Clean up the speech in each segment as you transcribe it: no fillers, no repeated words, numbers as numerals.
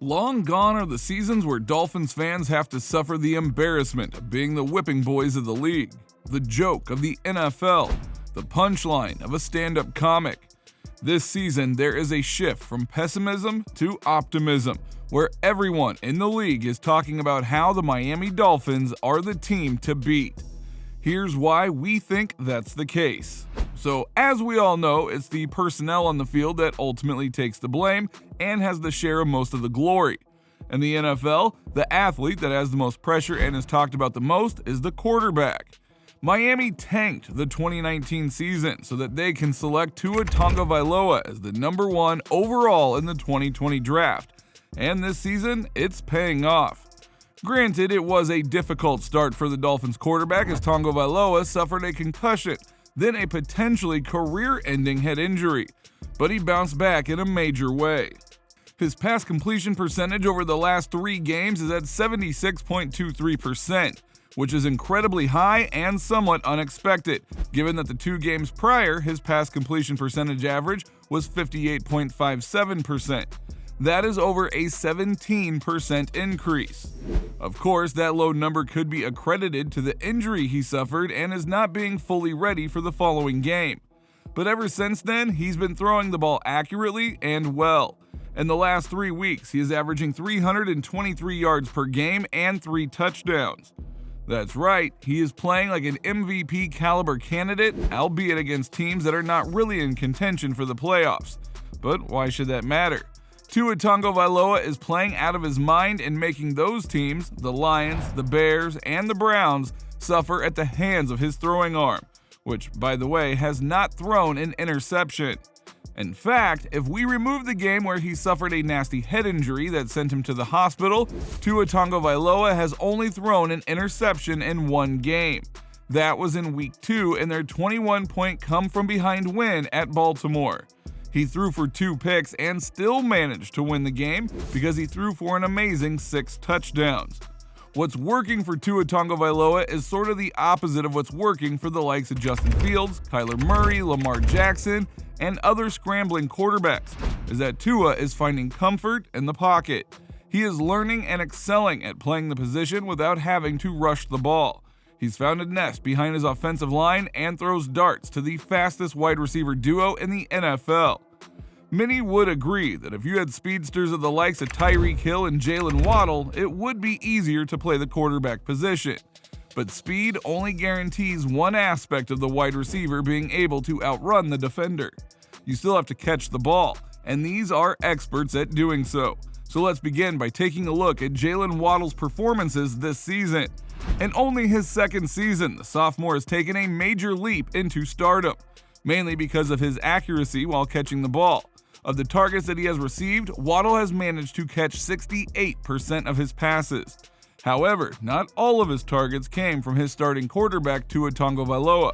Long gone are the seasons where Dolphins fans have to suffer the embarrassment of being the whipping boys of the league, the joke of the NFL, the punchline of a stand-up comic. This season, there is a shift from pessimism to optimism, where everyone in the league is talking about how the Miami Dolphins are the team to beat. Here's why we think that's the case. So, as we all know, it's the personnel on the field that ultimately takes the blame and has the share of most of the glory. In the NFL, the athlete that has the most pressure and is talked about the most is the quarterback. Miami tanked the 2019 season so that they can select Tua Tagovailoa as the number 1 overall in the 2020 draft. And this season, it's paying off. Granted, it was a difficult start for the Dolphins quarterback as Tagovailoa suffered a concussion, then a potentially career-ending head injury, but he bounced back in a major way. His pass completion percentage over the last 3 games is at 76.23%, which is incredibly high and somewhat unexpected, given that the 2 games prior, his pass completion percentage average was 58.57%. That is over a 17% increase. Of course, that low number could be accredited to the injury he suffered and is not being fully ready for the following game. But ever since then, he's been throwing the ball accurately and well. In the last 3 weeks, he is averaging 323 yards per game and 3 touchdowns. That's right, he is playing like an MVP caliber candidate, albeit against teams that are not really in contention for the playoffs. But why should that matter? Tua Tagovailoa is playing out of his mind and making those teams, the Lions, the Bears, and the Browns, suffer at the hands of his throwing arm, which, by the way, has not thrown an interception. In fact, if we remove the game where he suffered a nasty head injury that sent him to the hospital, Tua Tagovailoa has only thrown an interception in 1 game. That was in Week 2 in their 21-point come-from-behind win at Baltimore. He threw for 2 picks and still managed to win the game because he threw for an amazing 6 touchdowns. What's working for Tua Tagovailoa is sort of the opposite of what's working for the likes of Justin Fields, Kyler Murray, Lamar Jackson, and other scrambling quarterbacks, is that Tua is finding comfort in the pocket. He is learning and excelling at playing the position without having to rush the ball. He's found a nest behind his offensive line and throws darts to the fastest wide receiver duo in the NFL. Many would agree that if you had speedsters of the likes of Tyreek Hill and Jalen Waddle, it would be easier to play the quarterback position. But speed only guarantees one aspect of the wide receiver being able to outrun the defender. You still have to catch the ball, and these are experts at doing so. So let's begin by taking a look at Jalen Waddle's performances this season. In only his 2nd season, the sophomore has taken a major leap into stardom, mainly because of his accuracy while catching the ball. Of the targets that he has received, Waddle has managed to catch 68% of his passes. However, not all of his targets came from his starting quarterback Tua Tagovailoa.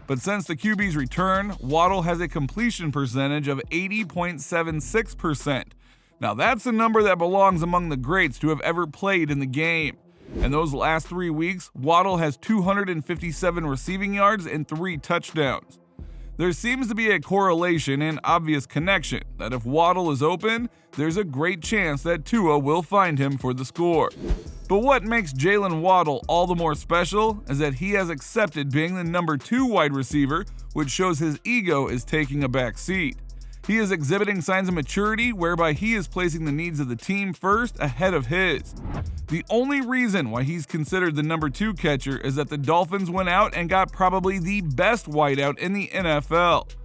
But since the QB's return, Waddle has a completion percentage of 80.76%. Now that's a number that belongs among the greats to have ever played in the game. In those last 3 weeks, Waddle has 257 receiving yards and 3 touchdowns. There seems to be a correlation and obvious connection that if Waddle is open, there's a great chance that Tua will find him for the score. But what makes Jalen Waddle all the more special is that he has accepted being the number 2 wide receiver, which shows his ego is taking a back seat. He is exhibiting signs of maturity whereby he is placing the needs of the team first ahead of his. The only reason why he's considered the number 2 catcher is that the Dolphins went out and got probably the best wideout in the NFL.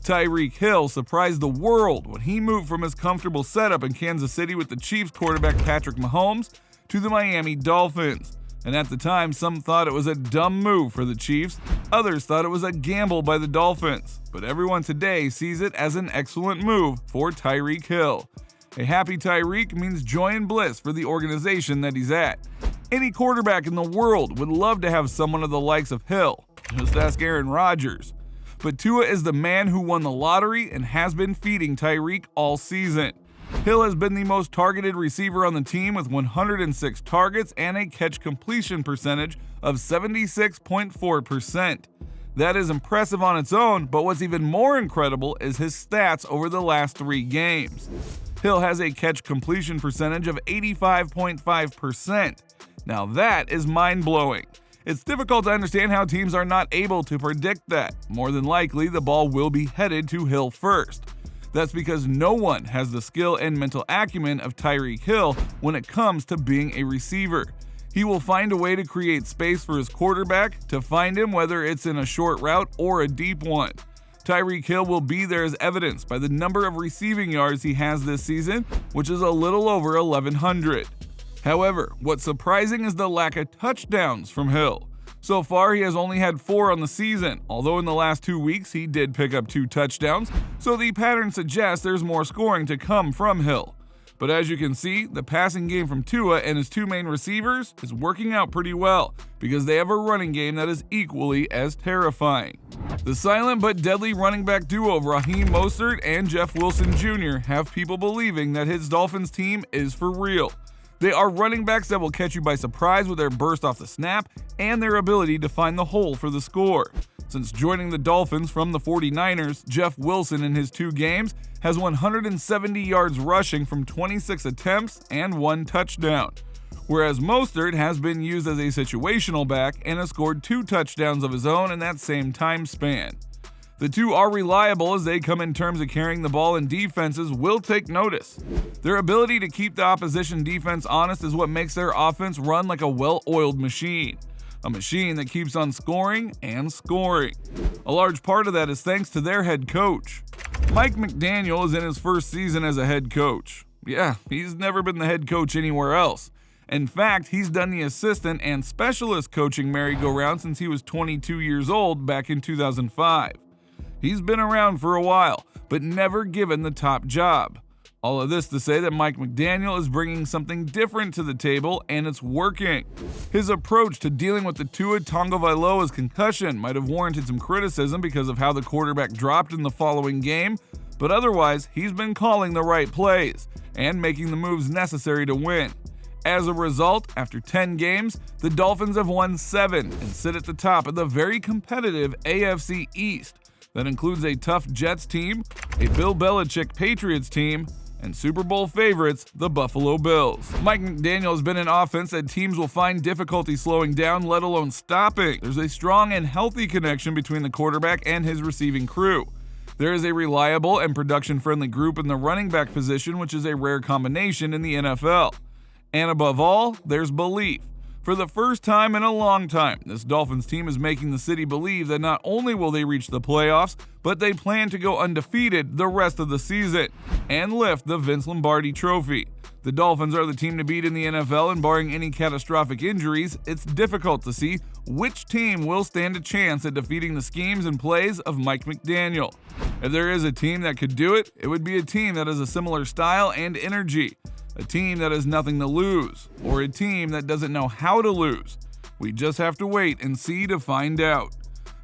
Tyreek Hill surprised the world when he moved from his comfortable setup in Kansas City with the Chiefs quarterback Patrick Mahomes to the Miami Dolphins. And at the time, some thought it was a dumb move for the Chiefs, others thought it was a gamble by the Dolphins, but everyone today sees it as an excellent move for Tyreek Hill. A happy Tyreek means joy and bliss for the organization that he's at. Any quarterback in the world would love to have someone of the likes of Hill. Just ask Aaron Rodgers. But Tua is the man who won the lottery and has been feeding Tyreek all season. Hill has been the most targeted receiver on the team with 106 targets and a catch completion percentage of 76.4%. That is impressive on its own, but what's even more incredible is his stats over the last 3 games. Hill has a catch completion percentage of 85.5%. Now that is mind-blowing. It's difficult to understand how teams are not able to predict that. More than likely, the ball will be headed to Hill first. That's because no one has the skill and mental acumen of Tyreek Hill when it comes to being a receiver. He will find a way to create space for his quarterback to find him, whether it's in a short route or a deep one. Tyreek Hill will be there as evidenced by the number of receiving yards he has this season, which is a little over 1,100. However, what's surprising is the lack of touchdowns from Hill. So far, he has only had 4 on the season, although in the last 2 weeks he did pick up 2 touchdowns, so the pattern suggests there's more scoring to come from Hill. But as you can see, the passing game from Tua and his 2 main receivers is working out pretty well, because they have a running game that is equally as terrifying. The silent but deadly running back duo of Raheem Mostert and Jeff Wilson Jr. have people believing that his Dolphins team is for real. They are running backs that will catch you by surprise with their burst off the snap and their ability to find the hole for the score. Since joining the Dolphins from the 49ers, Jeff Wilson in his 2 games has 170 yards rushing from 26 attempts and 1 touchdown, whereas Mostert has been used as a situational back and has scored 2 touchdowns of his own in that same time span. The 2 are reliable as they come in terms of carrying the ball, and defenses will take notice. Their ability to keep the opposition defense honest is what makes their offense run like a well-oiled machine. A machine that keeps on scoring and scoring. A large part of that is thanks to their head coach. Mike McDaniel is in his first season as a head coach. Yeah, he's never been the head coach anywhere else. In fact, he's done the assistant and specialist coaching merry-go-round since he was 22 years old back in 2005. He's been around for a while, but never given the top job. All of this to say that Mike McDaniel is bringing something different to the table, and it's working. His approach to dealing with the Tua Tagovailoa's concussion might have warranted some criticism because of how the quarterback dropped in the following game, but otherwise, he's been calling the right plays and making the moves necessary to win. As a result, after 10 games, the Dolphins have won 7 and sit at the top of the very competitive AFC East. That includes a tough Jets team, a Bill Belichick Patriots team, and Super Bowl favorites, the Buffalo Bills. Mike McDaniel has been an offense that teams will find difficulty slowing down, let alone stopping. There's a strong and healthy connection between the quarterback and his receiving crew. There is a reliable and production-friendly group in the running back position, which is a rare combination in the NFL. And above all, there's belief. For the first time in a long time, this Dolphins team is making the city believe that not only will they reach the playoffs, but they plan to go undefeated the rest of the season and lift the Vince Lombardi Trophy. The Dolphins are the team to beat in the NFL, and barring any catastrophic injuries, it's difficult to see which team will stand a chance at defeating the schemes and plays of Mike McDaniel. If there is a team that could do it, it would be a team that has a similar style and energy. A team that has nothing to lose, or a team that doesn't know how to lose. We just have to wait and see to find out.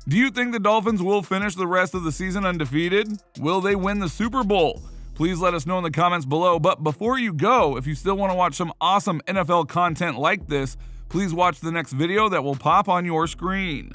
Do you think the Dolphins will finish the rest of the season undefeated? Will they win the Super Bowl? Please let us know in the comments below. But before you go, if you still want to watch some awesome NFL content like this, please watch the next video that will pop on your screen.